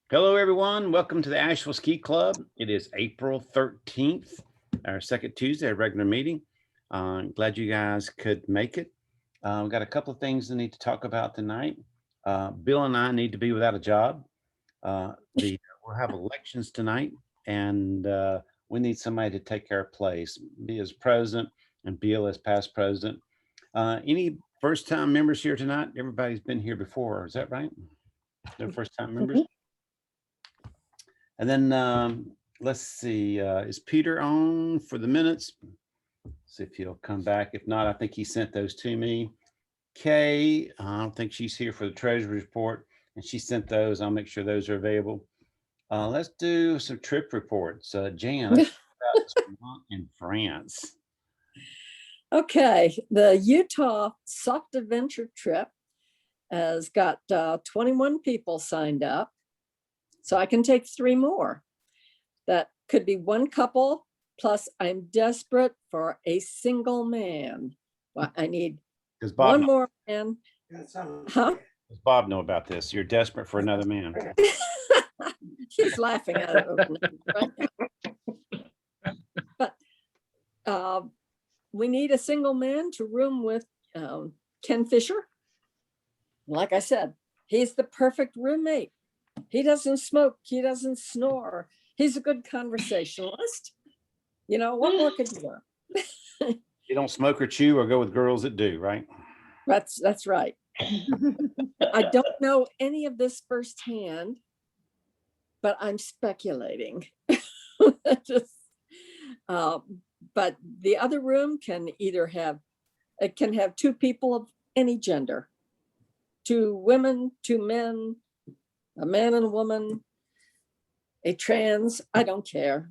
Hello, everyone. Welcome to the Asheville Ski Club. It is April 13th, our second Tuesday, regular meeting. Glad you guys could make it. We've got a couple of things to need to talk about tonight. Bill and I need to be without a job. We'll have elections tonight, and we need somebody to take our place. Me as president and Bill as past president. Any first-time members here tonight? Everybody's been here before. Is that right? No first-time members? And then let's see, is Peter on for the minutes? See if he'll come back. If not, I think he sent those to me. Kay, I don't think she's here for the treasury report, and she sent those. I'll make sure those are available. Let's do some trip reports. Jan, let's talk about this month in France. Okay, the Utah Soft Adventure trip has got 21 people signed up. So I can take 3 more. That could be one couple, plus I'm desperate for a single man. Well, I need one more man. Huh? Does Bob know about this? You're desperate for another man. He's laughing at it right now. But we need a single man to room with Ken Fisher. Like I said, he's the perfect roommate. He doesn't smoke. He doesn't snore. He's a good conversationalist. You know, what more could you want? You don't smoke or chew or go with girls that do, right? That's right. I don't know any of this firsthand, but I'm speculating. But the other room can either have, it can have 2 people of any gender, 2 women, 2 men, a man and a woman, a trans, I don't care.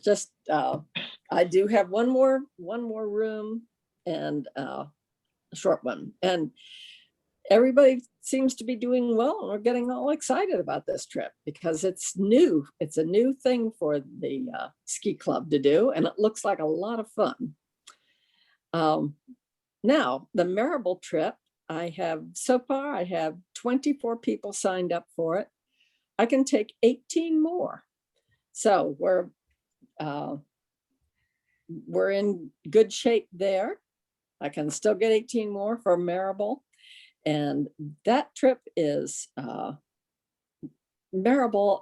Just, I do have one more room and a short one. And everybody seems to be doing well. And we're getting all excited about this trip because it's new. It's a new thing for the ski club to do. And it looks like a lot of fun. Now, the Marable trip, so far I have 24 people signed up for it. I can take 18 more. So we're in good shape there. I can still get 18 more for Marable. And that trip is, Marable,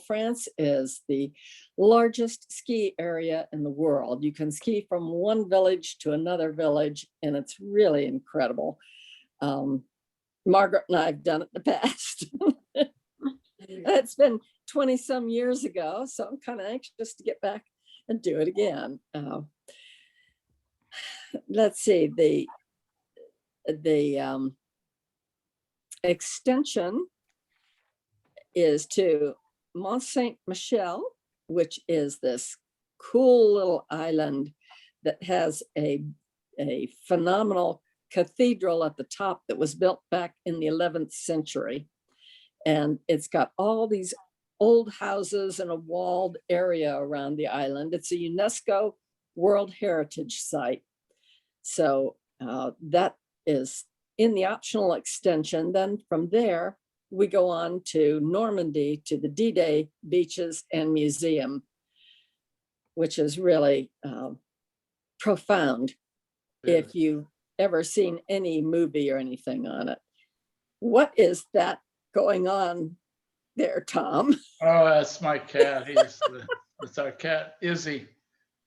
France is the largest ski area in the world. You can ski from one village to another village, and it's really incredible. Margaret and I have done it in the past. It's been 20 some years ago, so I'm kind of anxious to get back and do it again. Let's see, the extension is to Mont Saint Michel, which is this cool little island that has a phenomenal cathedral at the top that was built back in the 11th century. And it's got all these old houses and a walled area around the island. It's a UNESCO World Heritage Site. So that is in the optional extension. Then from there, we go on to Normandy, to the D-Day beaches and museum, which is really profound if you've ever seen any movie or anything on it. What is that going on there, Tom? Oh, that's my cat. It's our cat, Izzy.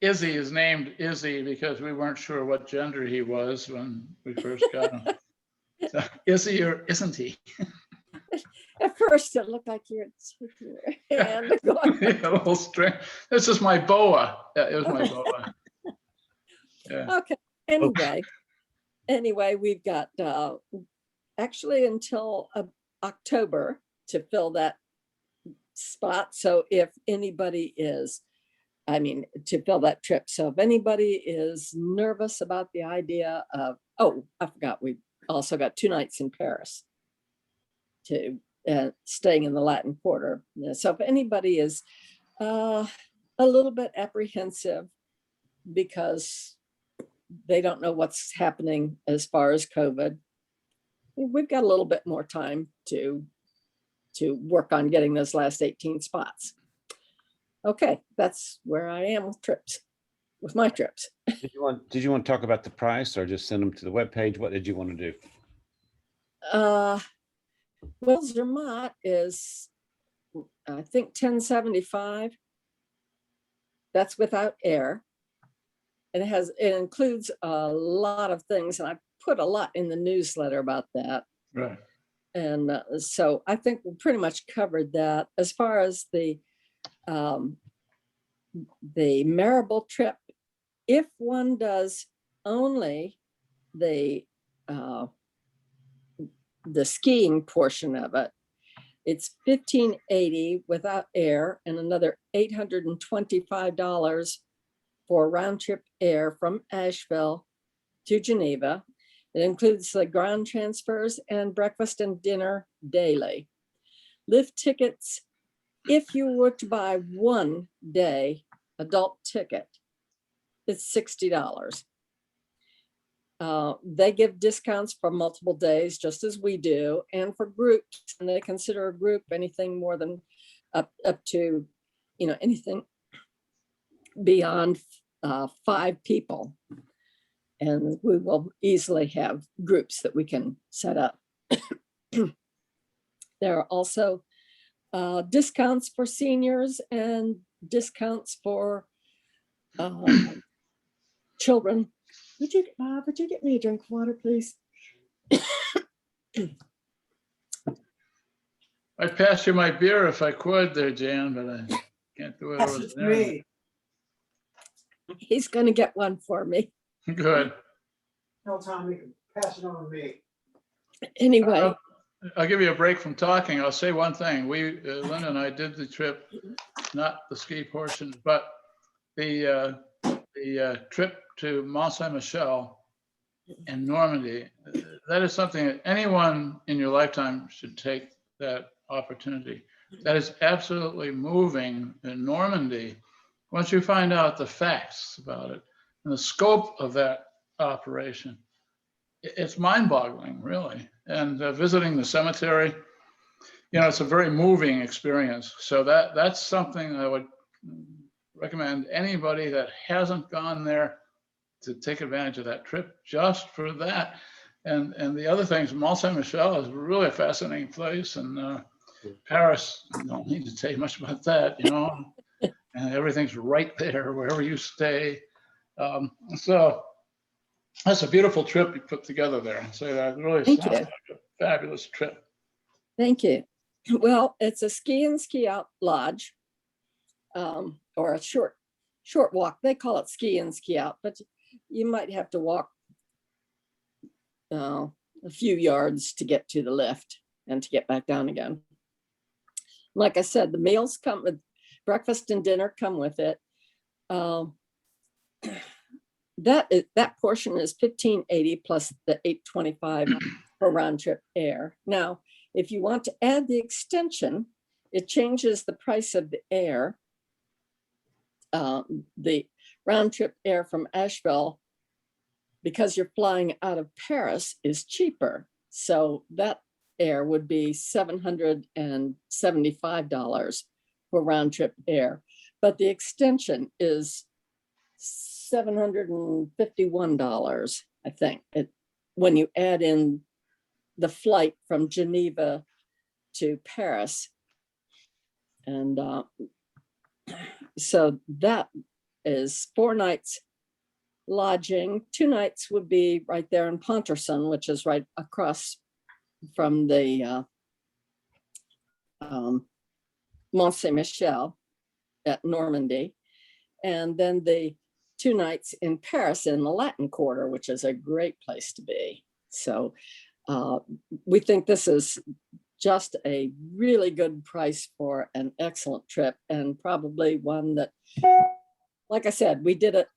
Izzy is named Izzy because we weren't sure what gender he was when we first got him. So, Izzy or isn't he? At first it looked like you had hand going. A little string. This is my boa. Yeah, it was my boa. Yeah. Okay. Anyway, we've got actually until October to fill that spot. So if anybody is, to fill that trip. So if anybody is nervous about the idea of, I forgot, we also got 2 nights in Paris to staying in the Latin Quarter. So if anybody is a little bit apprehensive because they don't know what's happening as far as COVID, we've got a little bit more time to work on getting those last 18 spots. Okay, that's where I am with my trips. Did you want to talk about the price or just send them to the webpage? What did you want to do? Well, Zermatt is, I think, $10.75. That's without air. And it includes a lot of things, and I put a lot in the newsletter about that. Right. And so I think we pretty much covered that. As far as the Marable trip, if one does only the skiing portion of it, it's $1,580 without air and another $825 for round trip air from Asheville to Geneva. It includes the ground transfers and breakfast and dinner daily. Lift tickets, if you were to buy one day adult ticket, it's $60. They give discounts for multiple days, just as we do, and for groups, and they consider a group anything more than up to, anything beyond 5 people. And we will easily have groups that we can set up. There are also discounts for seniors and discounts for children. Would you get me a drink of water, please? I'd pass you my beer if I could there, Jan, but I can't do it over there. He's going to get one for me. Good. Tell Tom you can pass it on to me. Anyway. I'll give you a break from talking. I'll say one thing. Linda and I did the trip, not the ski portion, but the trip to Mont Saint-Michel and Normandy. That is something that anyone in your lifetime should take that opportunity. That is absolutely moving in Normandy. Once you find out the facts about it and the scope of that operation, it's mind-boggling, really. And visiting the cemetery, it's a very moving experience. So that's something I would recommend anybody that hasn't gone there to take advantage of that trip just for that. And the other things, Mont Saint-Michel is really a fascinating place, and Paris, I don't need to tell you much about that, and everything's right there wherever you stay. So that's a beautiful trip you put together there. So that really sounds like a fabulous trip. Thank you. Well, it's a ski in, ski out lodge, or a short walk. They call it ski in, ski out, but you might have to walk a few yards to get to the lift and to get back down again. Like I said, the meals come with breakfast and dinner come with it. That portion is $1,580 plus the $825 for round trip air. Now, if you want to add the extension, it changes the price of the air. The round trip air from Asheville, because you're flying out of Paris, is cheaper. So that air would be $775 for round trip air. But the extension is $751, I think, when you add in the flight from Geneva to Paris. And so that is 4 nights lodging. 2 nights would be right there in Pontorson, which is right across from the Mont Saint-Michel at Normandy. And then the 2 nights in Paris in the Latin Quarter, which is a great place to be. So we think this is just a really good price for an excellent trip, and probably one that, like I said, we did it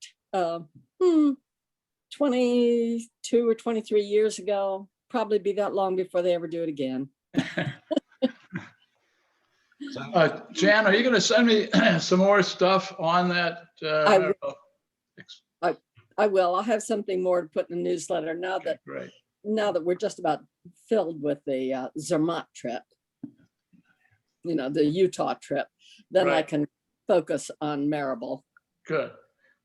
22 or 23 years ago. Probably be that long before they ever do it again. Jan, are you going to send me some more stuff on that? I will. I'll have something more to put in the newsletter now that great. now that we're just about filled with the Zermatt trip, the Utah trip, then I Right. can focus on Marable. Good,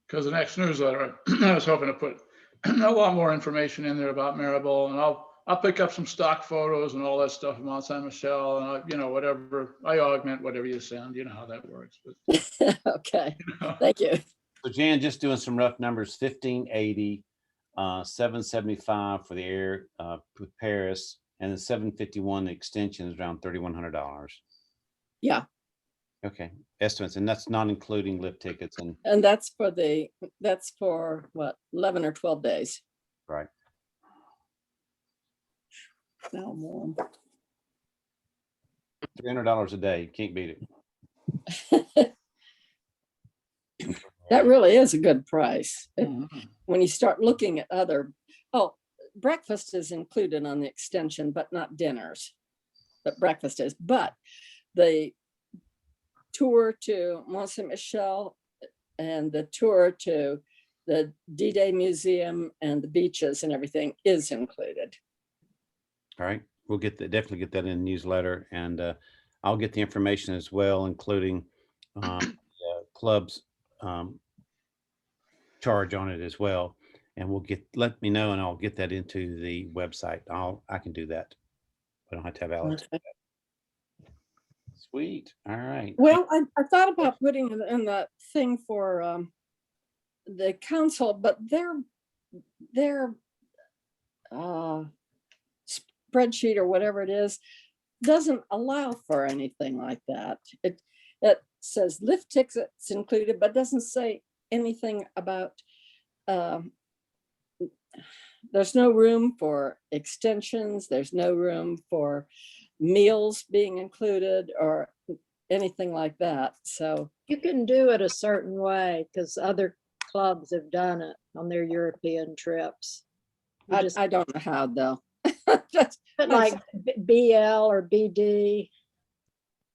because the next newsletter, I was hoping to put a lot more information in there about Maribel, and I'll pick up some stock photos and all that stuff from Mount Saint Michel, and whatever, I augment whatever you send, you know how that works. But, Okay, thank you. So Jan, just doing some rough numbers, 1580, 775 for the air with Paris, and then 751 the extension is around $3,100. Yeah, Okay, estimates, and that's not including lift tickets and and that's for what, 11 or 12 days. right. Now I'm warm. $300 a day, can't beat it. That really is a good price. Mhm. When you start looking at breakfast is included on the extension, but not dinners. But breakfast is, but the tour to Mont Saint Michel and the tour to the D-Day Museum and the beaches and everything is included. All right, we'll definitely get that in the newsletter, and I'll get the information as well, including the club's charge on it as well. And let me know, and I'll get that into the website. I can do that. I don't have to have Alex. Okay. Sweet. All right. Well, I thought about putting it in the thing for the council, but their spreadsheet or whatever it is doesn't allow for anything like that. It says lift tickets included, but doesn't say anything about there's no room for extensions. There's no room for meals being included or anything like that. So You can do it a certain way because other clubs have done it on their European trips. You just I don't know how though. put like BL or BD.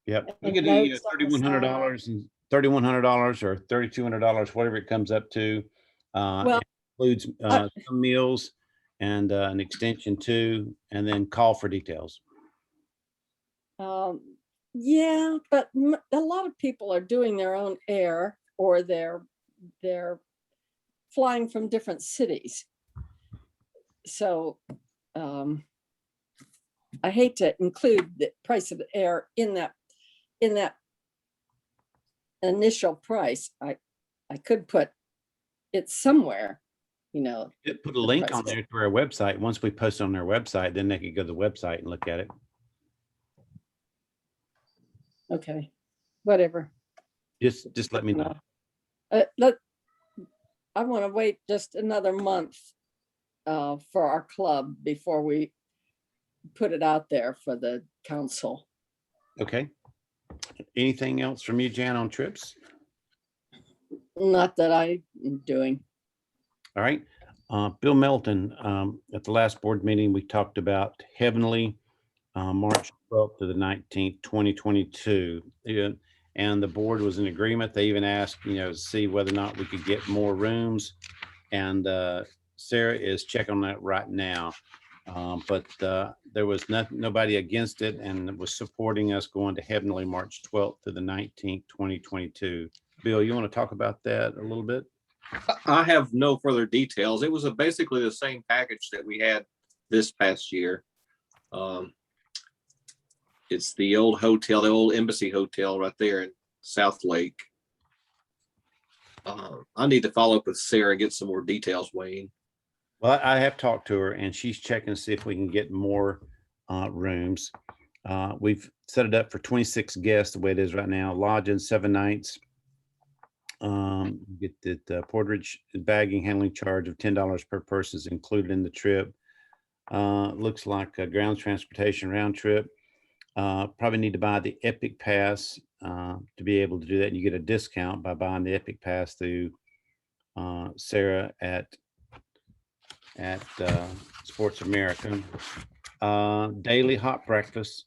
Yep. We and could do notes on the $3,100 and $3,100 or $3,200, whatever it comes up to. Well, it includes some meals and an extension too, and then call for details. yeah, but a lot of people are doing their own air or they're flying from different cities. So I hate to include the price of the air in that initial price. I could put it somewhere, Put a link on there to our website. Once we post on their website, then they could go to the website and look at it. Okay, whatever. Just let me know. I want to wait just another month for our club before we put it out there for the council. Okay. Anything else from you, Jan, on trips? Not that I'm doing. All right. Bill Melton, at the last board meeting, we talked about Heavenly, March 12th to the 19th, 2022. And the board was in agreement. They even asked, to see whether or not we could get more rooms. And Sarah is checking on that right now. But there was nobody against it and was supporting us going to Heavenly March 12th to the 19th, 2022. Bill, you want to talk about that a little bit? I have no further details. It was basically the same package that we had this past year. It's the old hotel, the old Embassy Hotel right there in South Lake. I need to follow up with Sarah and get some more details, Wayne. Well, I have talked to her and she's checking to see if we can get more rooms. We've set it up for 26 guests the way it is right now, lodging 7 nights. Get the porterage bagging handling charge of $10 per person is included in the trip. Looks like a ground transportation round trip. Probably need to buy the Epic Pass to be able to do that. And you get a discount by buying the Epic Pass through Sarah at Sports America. Daily hot breakfast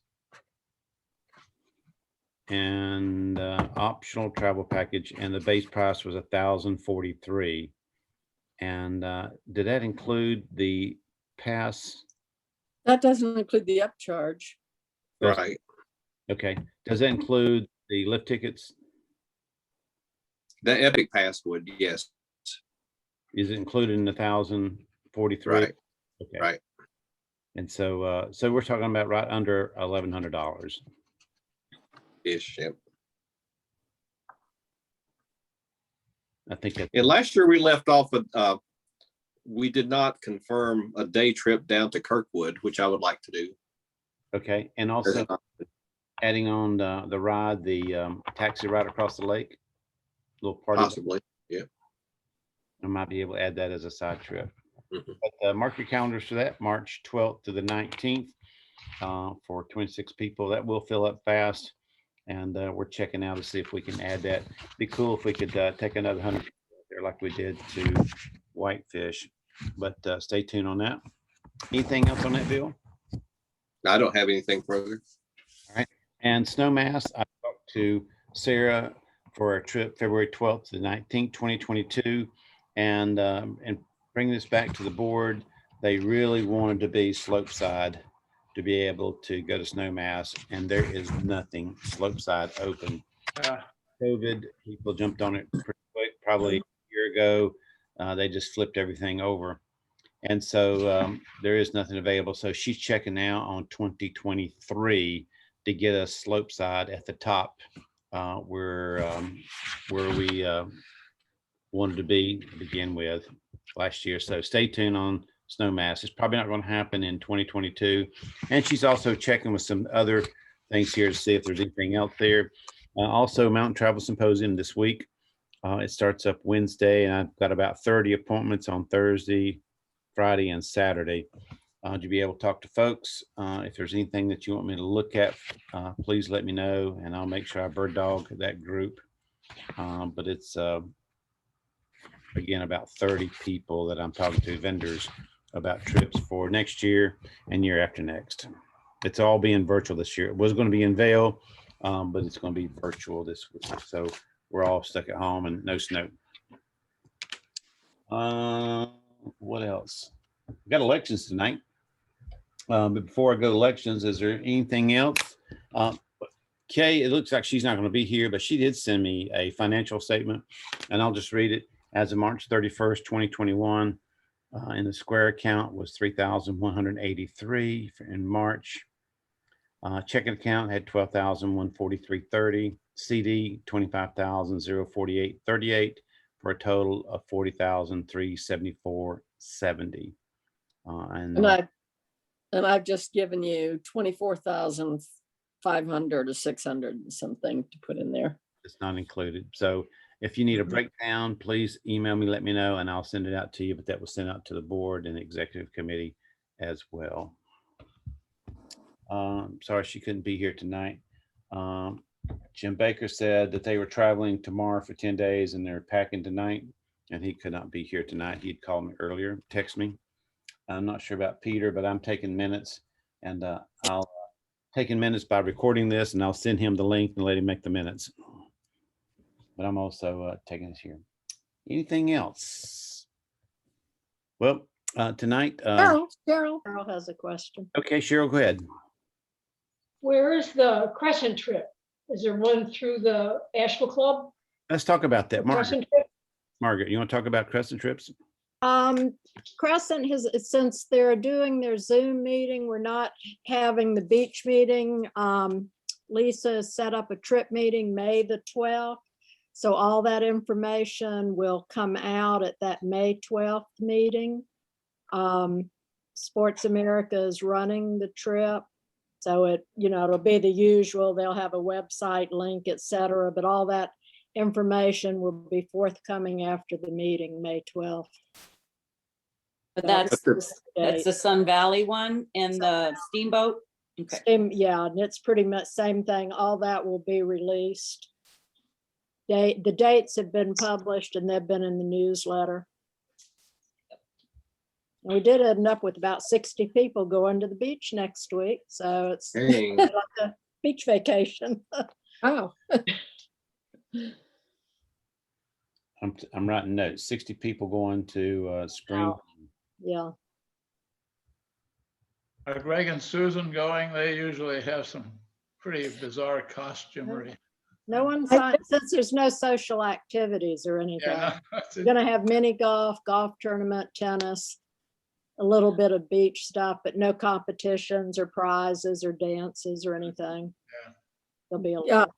and optional travel package, and the base price was $1,043. And did that include the pass That doesn't include the upcharge. Right. Okay. Does that include the lift tickets? The Epic Pass would, yes. Is it included in the 1,043? Right. Okay. Right. And so, so we're talking about right under $1,100. Ish. Yep. I think that, And last year we left off with, we did not confirm a day trip down to Kirkwood, which I would like to do. okay. And also adding on the ride, the taxi ride across the lake, little party. Possibly. Yeah. I might be able to add that as a side trip. Mhm. But mark your calendars for that, March 12th to the 19th for 26 people. That will fill up fast. And we're checking out to see if we can add that. Be cool if we could take another 100 people there like we did to Whitefish. But stay tuned on that. Anything else on that, Bill? I don't have anything further. And Snowmass, I talked to Sarah for a trip February 12th to the 19th, 2022. And bring this back to the board. They really wanted to be slope side to be able to go to Snowmass, and there is nothing slope side open. COVID, people jumped on it pretty quick, probably a year ago. They just flipped everything over. And so there is nothing available. So she's checking now on 2023 to get a slope side at the top where we wanted to be to begin with last year. So stay tuned on Snowmass. It's probably not going to happen in 2022. And she's also checking with some other things here to see if there's anything out there. Also, Mountain Travel Symposium this week. It starts up Wednesday, and I've got about 30 appointments on Thursday, Friday, and Saturday to be able to talk to folks. If there's anything that you want me to look at, please let me know, and I'll make sure I bird dog that group. But it's again about 30 people that I'm talking to, vendors, about trips for next year and year after next. It's all being virtual this year. It was going to be in Vail, but it's going to be virtual this week. So we're all stuck at home and no snow. What else? We got elections tonight. But before I go to elections, is there anything else? Kay, it looks like she's not going to be here, but she did send me a financial statement, and I'll just read it. As of March 31st, 2021, in the Square account was 3,183 in March. Checking account had 12,143.30. CD 25,048.38 for a total of 40,374.70. And I've just given you 24,500 or 600 and something to put in there. It's not included. So if you need a breakdown, please email me, let me know, and I'll send it out to you. But that was sent out to the board and the executive committee as well. Sorry she couldn't be here tonight. Jim Baker said that they were traveling tomorrow for 10 days and they're packing tonight, and he could not be here tonight. He'd called me earlier, text me. I'm not sure about Peter, but I'm taking minutes, and I'll taking minutes by recording this, and I'll send him the link and let him make the minutes. But I'm also taking this here. Anything else? Well, tonight. Cheryl. Carol has a question. Okay, Cheryl, go ahead. Where is the Crescent trip? Is there one through the Asheville Club? Let's talk about that. The Crescent trip? Margaret, you want to talk about Crescent trips? Crescent has, since they're doing their Zoom meeting, we're not having the beach meeting. Lisa set up a trip meeting May the 12th. So all that information will come out at that May 12th meeting. Sports America is running the trip. So it'll be the usual. They'll have a website link, etc. But all that information will be forthcoming after the meeting, May 12th. But that's the Sun Valley one and the steamboat. Okay. Yeah, and it's pretty much same thing. All that will be released. The dates have been published and they've been in the newsletter. And we did end up with about 60 people going to the beach next week. So it's like a beach vacation. Oh. I'm writing notes. 60 people going to spring. Yeah. Are Greg and Susan going? They usually have some pretty bizarre costumery. No one, I since there's no social activities or anything. Yeah, no, We're gonna have mini golf, golf tournament, tennis, a little bit of beach stuff, but no competitions or prizes or dances or anything. Yeah. There'll be a Yeah. little.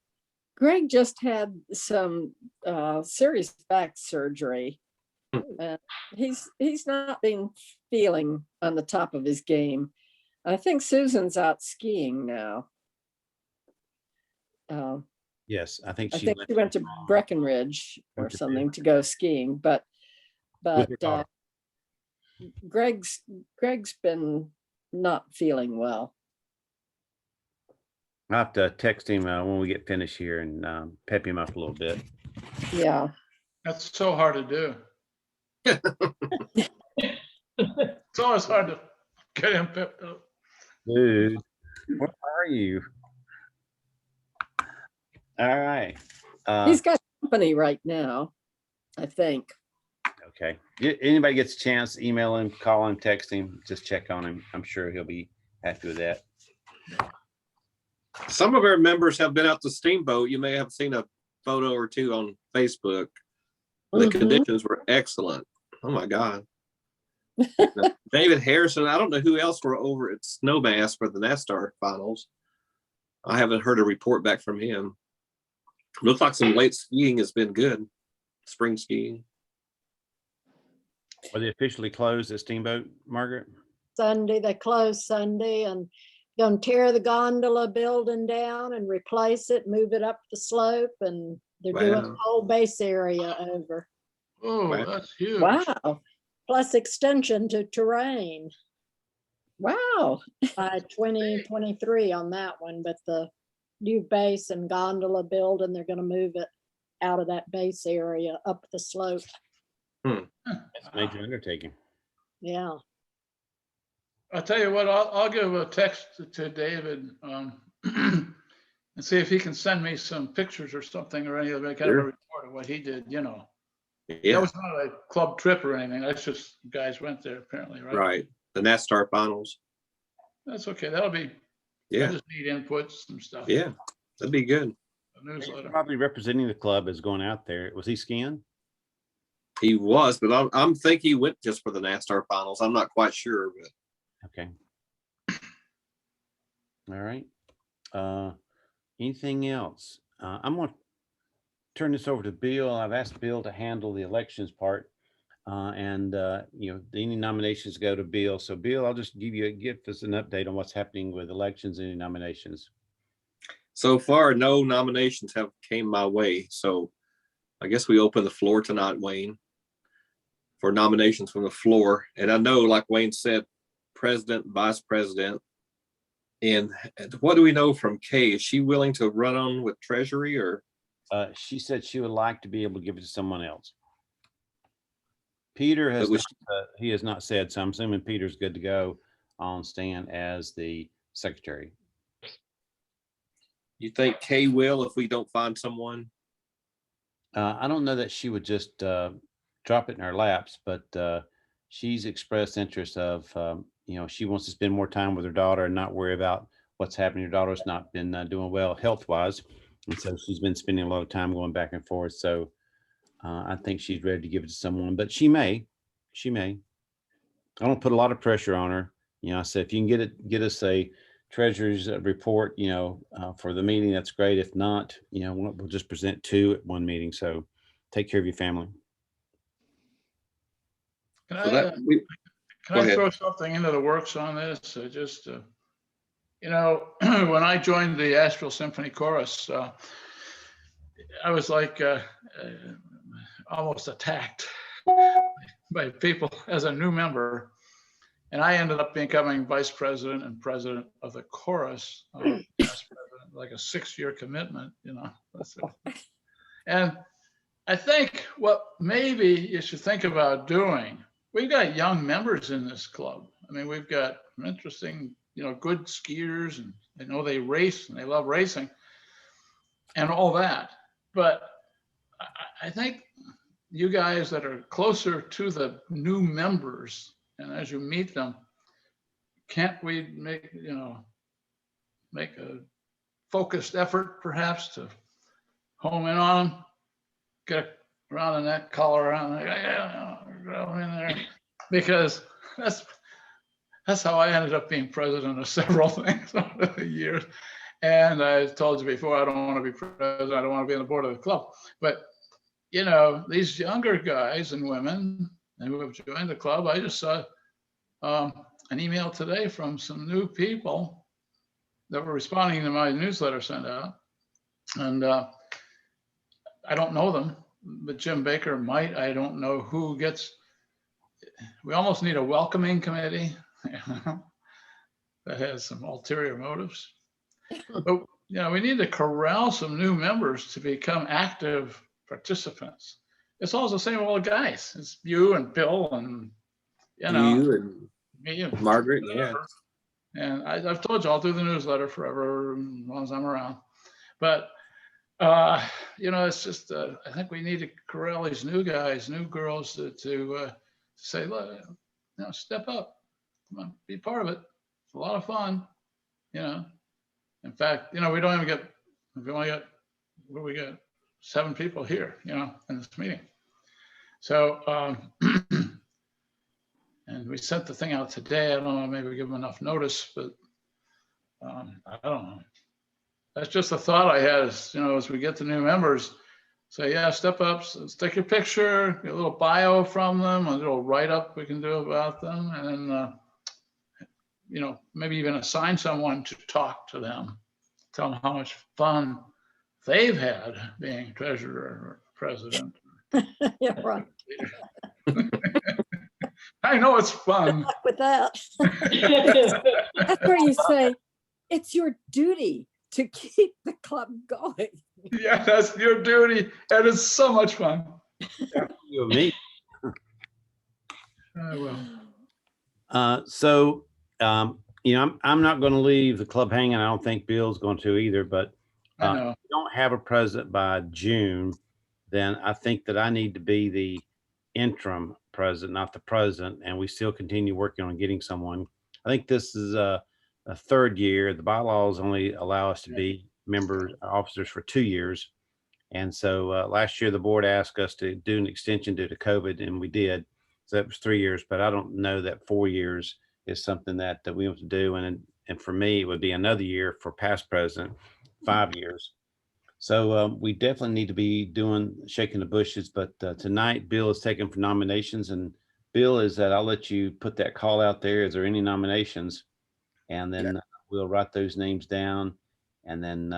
Greg just had some serious back surgery. He's not been feeling on the top of his game. I think Susan's out skiing now. Yes, I think I she think she went to Breckenridge or Went to something to go skiing, but with her daughter. Greg's been not feeling well. I'll have to text him when we get finished here and pep him up a little bit. Yeah. That's so hard to do. It's always hard to get him picked up. Dude, where are you? All right. He's got company right now, I think. Okay. Anybody gets a chance, email him, call him, text him, just check on him. I'm sure he'll be happy with that. Some of our members have been out to Steamboat. You may have seen a photo or two on Facebook. The Mhm. conditions were excellent. Oh my God. David Harrison, I don't know who else were over at Snowmass for the NASCAR finals. I haven't heard a report back from him. Looks like some late skiing has been good. Spring skiing. Were they officially closed at Steamboat, Margaret? Sunday, they closed Sunday and gonna tear the gondola building down and replace it, move it up the slope, and they're doing the Wow. whole base area over. Oh, Wow. that's huge. Wow. Plus extension to terrain Wow. by 2023 on that one, but the new base and gondola building, they're gonna move it out of that base area up the slope. That's a major undertaking. Yeah. I'll tell you what, I'll give a text to David and see if he can send me some pictures or something or any of that kind of a Sure. report of what he did, you know. That Yeah, was not a club trip or anything. That's just guys went there apparently, right? right. The NASCAR finals. That's okay. That'll be, I Yeah, just need inputs, some stuff. yeah, that'd be good. A He's newsletter. probably representing the club as going out there. Was he skiing? He was, but I'm think he went just for the NASCAR finals. I'm not quite sure, but Okay. All right. Anything else? I'm going to turn this over to Bill. I've asked Bill to handle the elections part. Any nominations go to Bill. So Bill, I'll just give us an update on what's happening with elections and any nominations. so far no nominations have came my way. So I guess we open the floor tonight, Wayne, for nominations from the floor. And I know, like Wayne said, president, vice president. And what do we know from Kay? Is she willing to run on with Treasury or? She said she would like to be able to give it to someone else. Peter has he has not said, so I'm assuming Peter's good to go on stand as the secretary. You think Kay will if we don't find someone? I don't know that she would just drop it in our laps, but she's expressed interest of, she wants to spend more time with her daughter and not worry about what's happening. Her daughter's not been doing well health-wise. And so she's been spending a lot of time going back and forth. So I think she's ready to give it to someone, but she may. I don't put a lot of pressure on her. I said, if you can get us a treasurer's report, for the meeting, that's great. If not, we'll just present two at one meeting. So take care of your family. Can So I, that, can go I ahead. throw something into the works on this? When I joined the Asheville Symphony Chorus, I was like almost attacked by people as a new member. And I ended up becoming vice president and president of the chorus, past president, like a 6-year commitment, And I think what maybe you should think about doing, we've got young members in this club. I mean, we've got interesting, good skiers, and they know they race and they love racing and all that. But I think you guys that are closer to the new members, and as you meet them, can't we make a focused effort perhaps to home in on them, get around the neck, collar around, go in there, because that's how I ended up being president of several things over the years. And I told you before, I don't want to be president. I don't want to be on the board of the club. But, these younger guys and women who have joined the club, I just saw an email today from some new people that were responding to my newsletter sent out. And I don't know them, but Jim Baker might. I don't know who gets. We almost need a welcoming committee that has some ulterior motives. But we need to corral some new members to become active participants. It's all the same old guys. It's you and Bill and You and me and Margaret, yeah. And I've told you I'll do the newsletter forever as long as I'm around. But it's just I think we need to corral these new guys, new girls to say, look, step up, come on, be part of it. It's a lot of fun, In fact, we don't even get, we only got, what do we got? 7 people here, in this meeting. So, and we sent the thing out today. I don't know, maybe we give them enough notice, but I don't know. That's just a thought I had as we get the new members, say, yeah, step up, take your picture, get a little bio from them, a little write-up we can do about them, and then, maybe even assign someone to talk to them, tell them how much fun they've had being treasurer or president. Yeah, right. I know it's fun. Luck with that. That's where you say, it's your duty to keep the club going. Yeah, that's your duty, and it's so much fun. You and me. I will. I'm not going to leave the club hanging. I don't think Bill's going to either, but I know. if we don't have a president by June, then I think that I need to be the interim president, not the president, and we still continue working on getting someone. I think this is a 3rd year. The bylaws only allow us to be officers for 2 years. And so last year, the board asked us to do an extension due to COVID, and we did. So that was 3 years, but I don't know that 4 years is something that we want to do. And for me, it would be another year for past president, 5 years. So we definitely need to be shaking the bushes. But tonight, Bill is taken for nominations. And Bill, I'll let you put that call out there. Is there any nominations? And then we'll write those names down. And then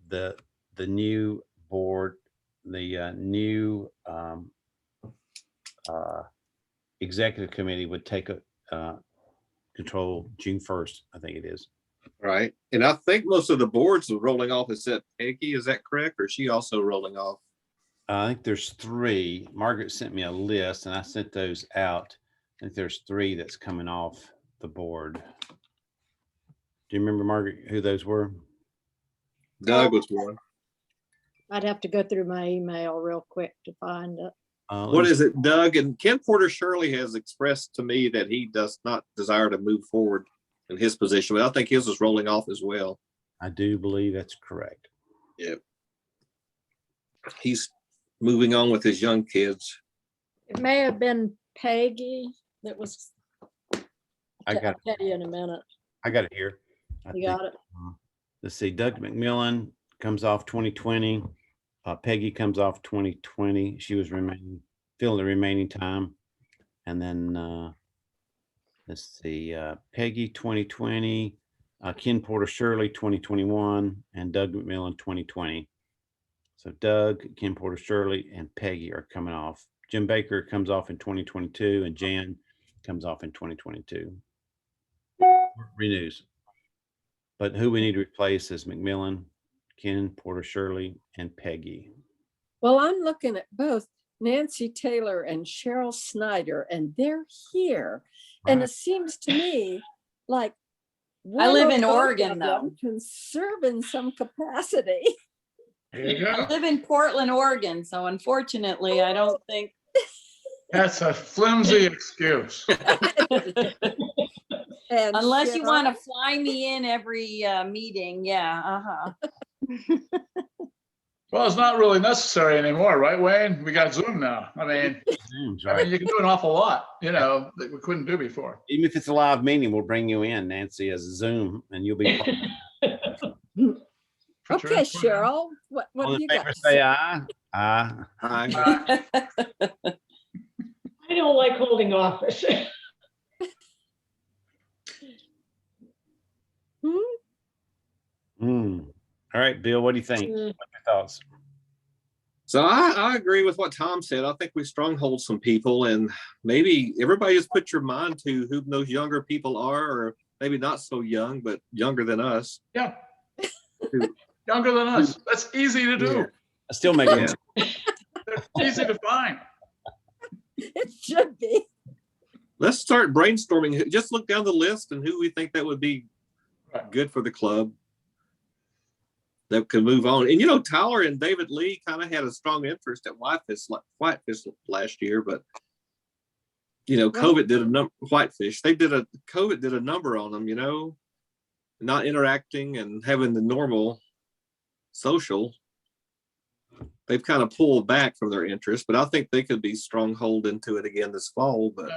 the new board, the new executive committee would take control June 1st, I think it is. Right. And I think most of the boards are rolling off except Peggy. Is that correct? Or is she also rolling off? I think there's 3. Margaret sent me a list and I sent those out. I think there's 3 that's coming off the board. Do you remember, Margaret, who those were? Doug was one. I'd have to go through my email real quick to find it. What is it, Doug? And Ken Porter Shirley has expressed to me that he does not desire to move forward in his position, but I think his is rolling off as well. I do believe that's correct. Yep. He's moving on with his young kids. It may have been Peggy that was. I got I'll tell you in a minute. I got it here. You got it? Let's see. Doug McMillan comes off 2020. Peggy comes off 2020. She was filling the remaining time. And then let's see, Peggy 2020, Ken Porter Shirley 2021, and Doug McMillan 2020. So Doug, Ken Porter Shirley, and Peggy are coming off. Jim Baker comes off in 2022, and Jan comes off in 2022. Renews. But who we need to replace is McMillan, Ken Porter Shirley, and Peggy. Well, I'm looking at both Nancy Taylor and Cheryl Snyder, and they're here. And it seems to me like I live one in or both Oregon, of them though. can serve in some capacity. There you I go. live in Portland, Oregon, so unfortunately, I don't think. That's a flimsy excuse. And Unless you want to Cheryl, fly me in every meeting, yeah, uh-huh. Well, it's not really necessary anymore, right, Wayne? We got Zoom now. Zoom's right. You can do an awful lot, that we couldn't do before. Even if it's a live meeting, we'll bring you in, Nancy, as a Zoom, and you'll be. Put your okay, input in. Cheryl, what All have in you got favor, to say say? aye. Aye. Hi. I don't like holding office. Hmm. All right, Bill, what do you think? Mm. What are your thoughts? So I agree with what Tom said. I think we stronghold some people, and maybe everybody just put your mind to who those younger people are, or maybe not so young, but younger than us. Yeah. Younger than us. That's easy to do. I still make Yeah. it. They're easy to find. It should be. Let's start brainstorming. Just look down the list and who we think that would be Right. good for the club that could move on. And Tyler and David Lee kind of had a strong interest at Whitefish last year, but COVID did a number. Whitefish, COVID did a number on them. Not interacting and having the normal social. They've kind of pulled back from their interest, but I think they could be stronghold into it again this fall. But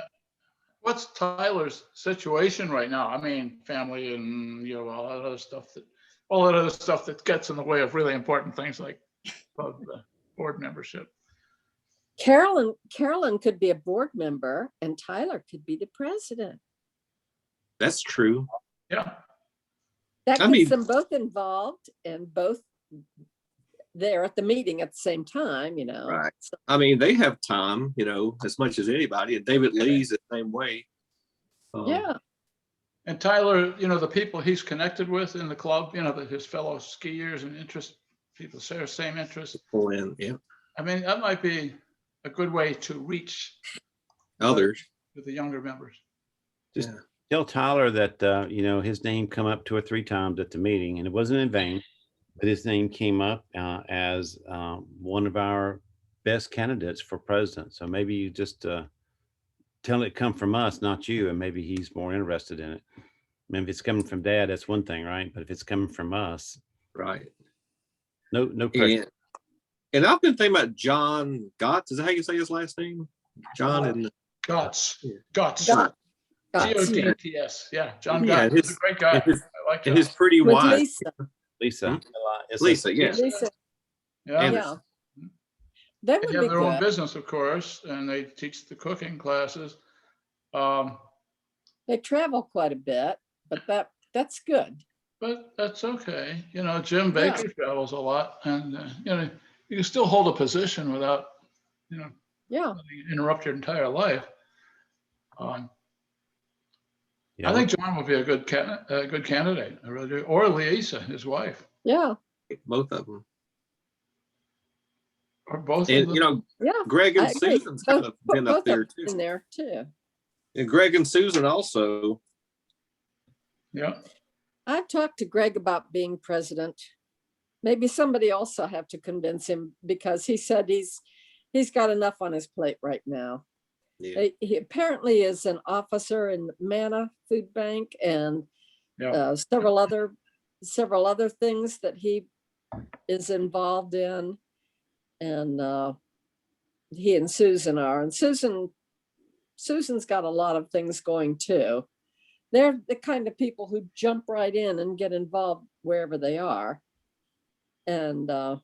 What's Tyler's situation right now? Family and all that other stuff that gets in the way of really important things like the board membership. Carolyn could be a board member and Tyler could be the president. that's true. Yeah. That I gets mean- them both involved and both there at the meeting at the same time, Right. So, They have time, as much as anybody. And David Lee's the same way. yeah. And Tyler, the people he's connected with in the club, his fellow skiers and people share same interests. Pull in, yeah. That might be a good way to reach Others. with the younger members. Just Yeah. tell Tyler that, his name come up 2 or 3 times at the meeting, and it wasn't in vain, but his name came up as one of our best candidates for president. So maybe you just tell it come from us, not you, and maybe he's more interested in it. If it's coming from Dad, that's one thing, right? But if it's coming from us, Right. no pressure. And I've been thinking about John Gotts. Is that how you say his last name? John and Gotts. Gotts. G-O-D-T-S. Yeah, John Yeah, Gotts. He's a great guy. and his- I like and his John. pretty With wife, Lisa. Lisa. Lisa. Yes. Lisa, Yeah. And- yeah. That They would have be their own good. business, of course, and they teach the cooking classes. They travel quite a bit, but that's good. But that's okay. Jim Baker travels a lot, and you can still hold a position without, Yeah. interrupt your entire life. I Yeah, think John would be a good candidate. I really do. Or Lisa, his wife, Yeah. Both of them. or both And of them. Yeah. Greg and I agree. Susan's kind of Put been both up there of them in too. there too. And Greg and Susan also. Yeah. I've talked to Greg about being president. Maybe somebody else will have to convince him because he said he's got enough on his plate right now. Yeah. He apparently is an officer in Manna Food Bank and Yeah. several other things that he is involved in. And he and Susan are. And Susan's got a lot of things going too. They're the kind of people who jump right in and get involved wherever they are. And I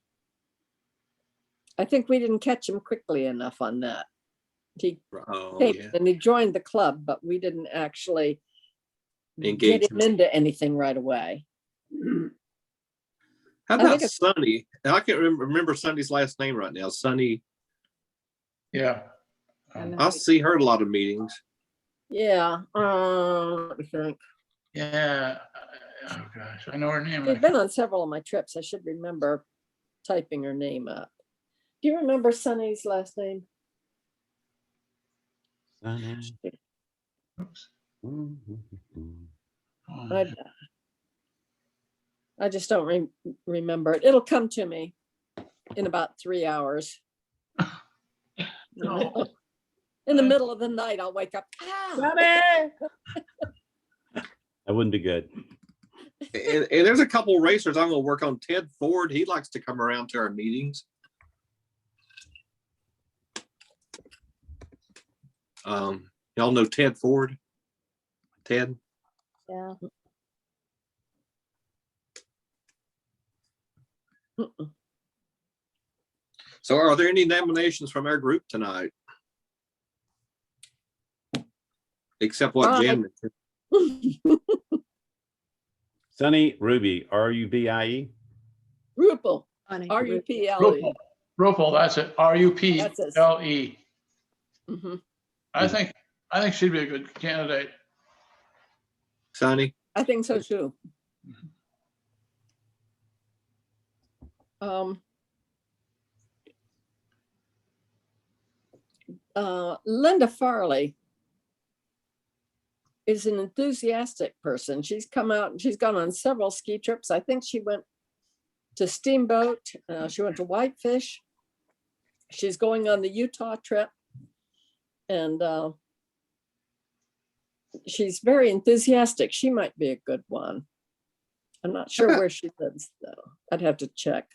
think we didn't catch him quickly enough on that. He Oh, came yeah. and he joined the club, but we didn't actually Engage get him into anything right away. How I think about it's- Sonny? I can't remember Sonny's last name right now. Sonny. Yeah. I see her at a lot of meetings. Yeah. Let me think. Yeah. Oh gosh, I know her name. She's been on several of my trips. I should remember typing her name up. Do you remember Sonny's last name? Oops. I just don't remember it. It'll come to me in about 3 hours. No. In the middle of the night, I'll wake up. "Ah!" That wouldn't be good. And there's a couple racers I'm gonna work on. Ted Ford, he likes to come around to our meetings. Y'all know Ted Ford? Ted? Yeah. So are there any nominations from our group tonight? Except what Jan mentioned. Sunny Ruby, RUBIE. Rupel, Funny. RUPLE. Rupel, that's it, RUPLE. Mhm. I think she'd be a good candidate. Sonny? I think so too. Linda Farley is an enthusiastic person. She's come out and she's gone on several ski trips. I think she went to Steamboat. She went to Whitefish. She's going on the Utah trip. And she's very enthusiastic. She might be a good one. I'm not sure where she lives though. I'd have to check.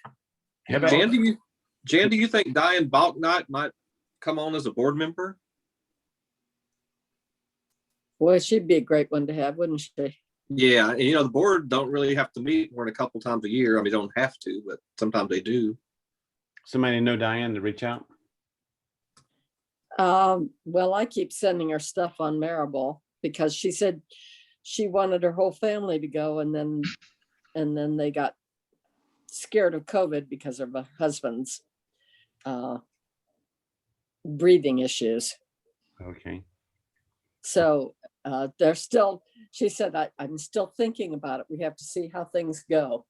Jan, do you think Diane Balknight might come on as a board member? Boy, she'd be a great one to have, wouldn't she? Yeah, and the board don't really have to meet more than a couple times a year. I mean, don't have to, but sometimes they do. Somebody know Diane to reach out? Well, I keep sending her stuff on Maribel because she said she wanted her whole family to go, and then they got scared of COVID because of her husband's breathing issues. Okay. So they're still, she said, I'm still thinking about it. We have to see how things go.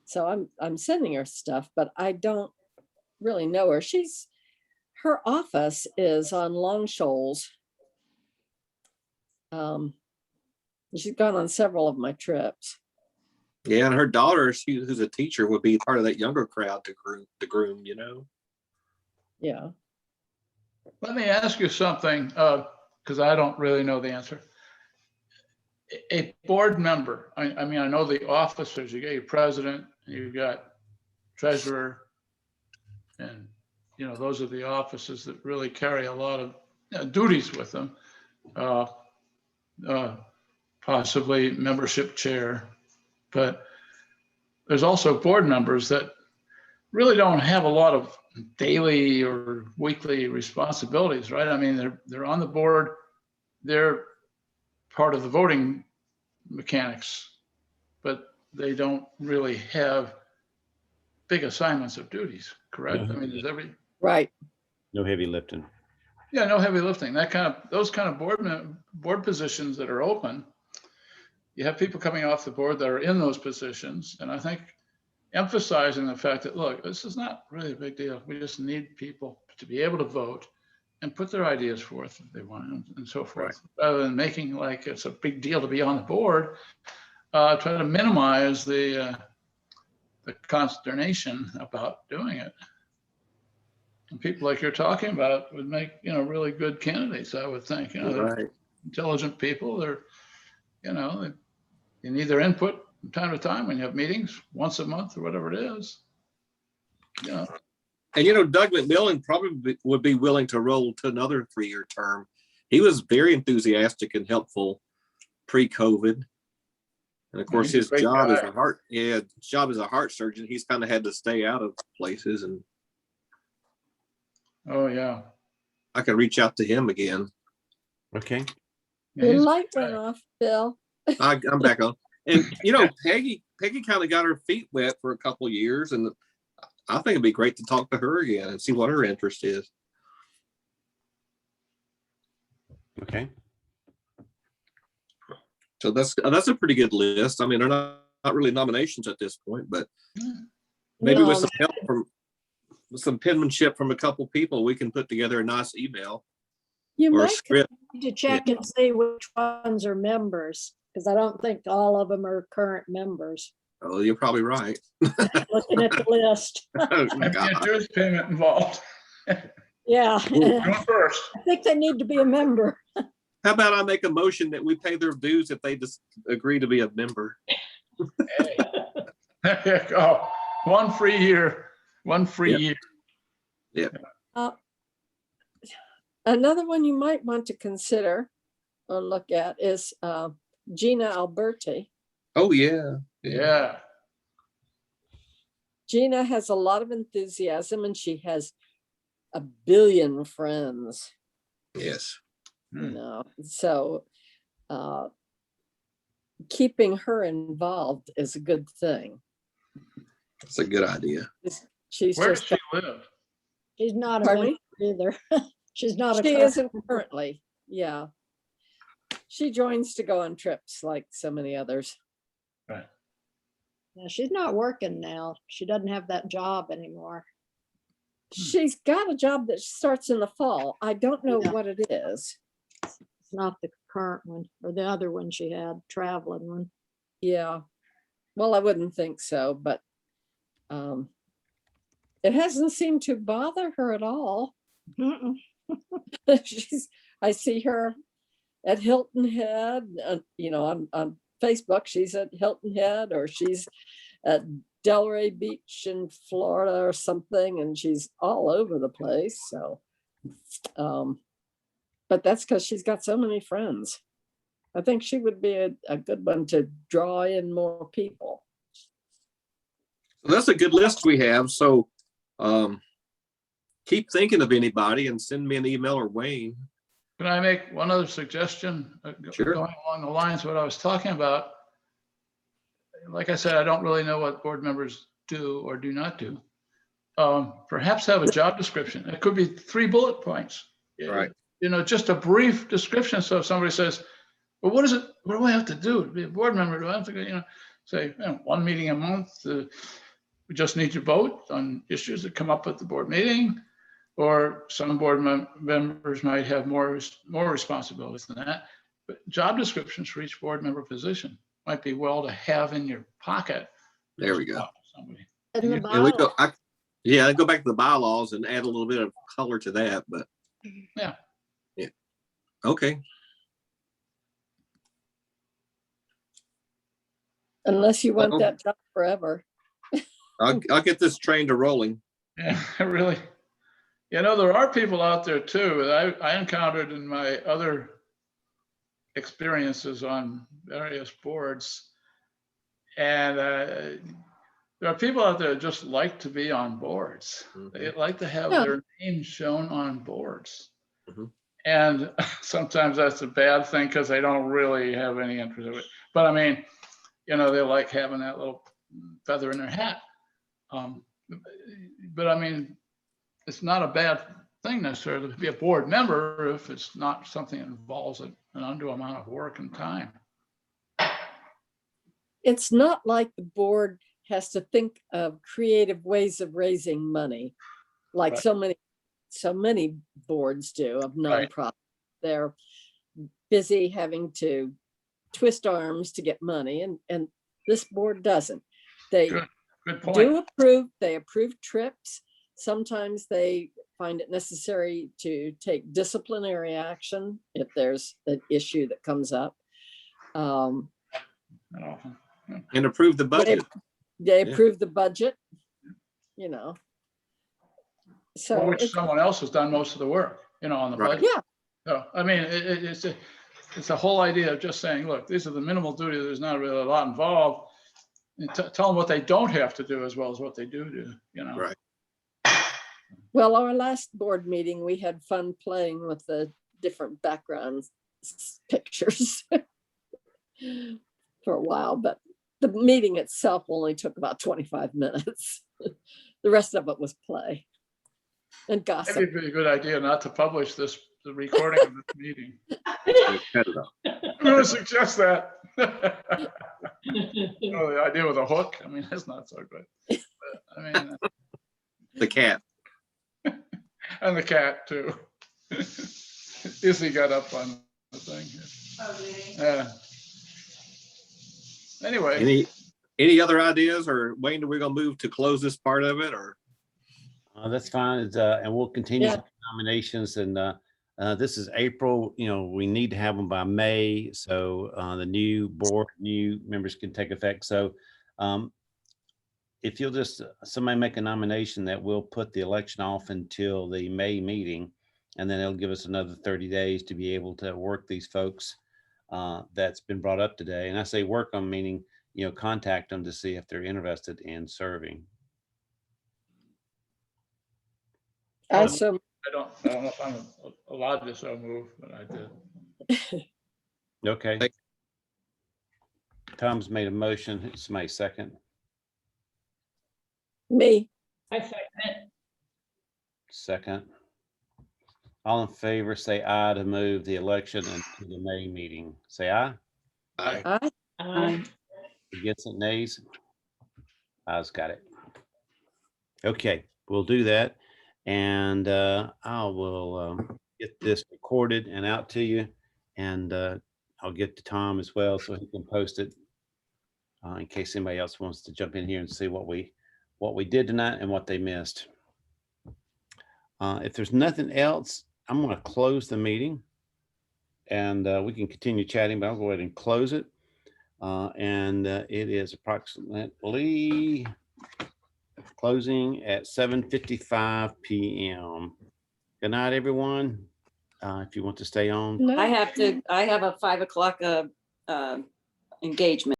So I'm sending her stuff, but I don't really know her. Her office is on Long Shoals. She's gone on several of my trips. Yeah, and her daughter, who's a teacher, would be part of that younger crowd to groom, Yeah. Let me ask you something, because I don't really know the answer. A board member, I mean, I know the officers, you got your president, you've got treasurer, and those are the offices that really carry a lot of duties with them. Possibly membership chair, but there's also board members that really don't have a lot of daily or weekly responsibilities, right? I mean, they're on the board, they're part of the voting mechanics, but they don't really have big assignments of duties, correct? I mean, there's Right. No heavy lifting. Yeah, no heavy lifting. Those kind of board positions that are open, you have people coming off the board that are in those positions, and I think emphasizing the fact that, look, this is not really a big deal. We just need people to be able to vote and put their ideas forth if they want and so forth, rather than making like it's a big deal to be on the board. Try to minimize the consternation about doing it. And people like you're talking about would make, really good candidates, I would think. They're intelligent people. They're, you need their input from time to time when you have meetings once a month or whatever it is. And Doug McMillan probably would be willing to roll to another 3-year term. He was very enthusiastic and helpful pre-COVID. And of course, his job as a heart surgeon, he's kind of had to stay out of places. And oh yeah, I can reach out to him again. Okay. Your light went off, Bill. I'm back on. And Peggy kind of got her feet wet for a couple of years, and I think it'd be great to talk to her again and see what her interest is. Okay. So that's a pretty good list. I mean, they're not really nominations at this point, but maybe with some help from some penmanship from a couple people, we can put together a nice email or a script. Need to check and see which ones are members, because I don't think all of them are current members. Oh, you're probably right. Looking at the list. Oh, Might be a dues payment involved. Yeah. Go first. I think they need to be a member. How about I make a motion that we pay their dues if they just agree to be a member? There you go. One free year, one free Yep. year. Another one you might want to consider or look at is Gina Alberti. Oh, yeah. Yeah. Gina has a lot of enthusiasm and she has a billion friends, Yes. you know, so keeping her involved is a good thing. That's a good idea. She's Where does just, she live? She's not a Pardon member either. She's not a. she current isn't member. currently, yeah. She joins to go on trips like so many others. Right. Yeah, she's not working now. She doesn't have that job anymore. She's got a job that starts in the fall. I don't know Yeah. what it is. It's not the current one or the other one she had, traveling one. Yeah. Well, I wouldn't think so, but it hasn't seemed to bother her at all. Mm-mm. I see her at Hilton Head, you know, on Facebook, she's at Hilton Head or she's at Delray Beach in Florida or something, and she's all over the place. So, but that's because she's got so many friends. I think she would be a good one to draw in more people. So that's a good list we have. So keep thinking of anybody and send me an email or Wayne. Can I make one other suggestion? Sure. Going along the lines of what I was talking about. Like I said, I don't really know what board members do or do not do. Perhaps have a job description. It could be 3 bullet points. Right. You know, just a brief description. So if somebody says, well, what is it? What do I have to do to be a board member? Do I have to, you know, say, you know, 1 meeting a month? We just need to vote on issues that come up at the board meeting. Or some board members might have more responsibilities than that. But job descriptions for each board member position might be well to have in your pocket. There we go. Somebody. In the And we bylaws. go, I go back to the bylaws and add a little bit of color to that, but Yeah. Okay. Unless you want Uh-oh. that job forever. I'll get this train to rolling. Yeah, really. You know, there are people out there too that I encountered in my other experiences on various boards. And there are people out there that just like to be on boards. They like to have Yeah. their name shown on boards. Mhm. And sometimes that's a bad thing because they don't really have any interest in it. But I mean, you know, they like having that little feather in their hat. But I mean, it's not a bad thing necessarily to be a board member if it's not something that involves an undue amount of work and time. It's not like the board has to think of creative ways of raising money, like Right. so many boards do of Right. nonprofit. They're busy having to twist arms to get money, and this board doesn't. They Good point. they approve trips. Sometimes they find it necessary to take disciplinary action if there's an issue that comes up. Not often. And approve the budget. They Yeah. approve the budget, you know. So For which it's- someone else has done most of the work, you know, on the Right. budget. yeah, So, I mean, it's a whole idea of just saying, look, these are the minimal duties. There's not really a lot involved. And tell them what they don't have to do as well as what they do, you know. Right. well, our last board meeting, we had fun playing with the different background pictures for a while, but the meeting itself only took about 25 minutes. The rest of it was play and gossip. Maybe it'd be a good idea not to publish the recording of this meeting. Cut it off. I'm going to suggest that. You know, the idea with a hook, I mean, that's not so good. But, I mean, The cat. and the cat too. Izzy got up on the thing. Yeah. Anyway, Any other ideas, or Wayne, are we gonna move to close this part of it, or? That's fine. And we'll continue Yeah. with nominations, and This is April, we need to have them by May, so the new board, new members can take effect. So if you'll just, somebody make a nomination that we'll put the election off until the May meeting, and then it'll give us another 30 days to be able to work these folks that's been brought up today. And I say work on, meaning, contact them to see if they're interested in serving. Also, I don't know if I'm allowed to so move, but I did. Okay. Thank- Tom's made a motion. It's my second. me, I second it. Second. All in favor, say aye to move the election into the May meeting. Say aye. Aye. I, Aye. Against it, nays? Ayes, got it. Okay, we'll do that. And I will get this recorded and out to you. And I'll get to Tom as well so he can post it in case anybody else wants to jump in here and see what we did tonight and what they missed. If there's nothing else, I'm going to close the meeting and we can continue chatting, but I'll go ahead and close it. And it is approximately closing at 7:55 p.m. Good night, everyone. If you want to stay on. No. I have a 5 o'clock engagement.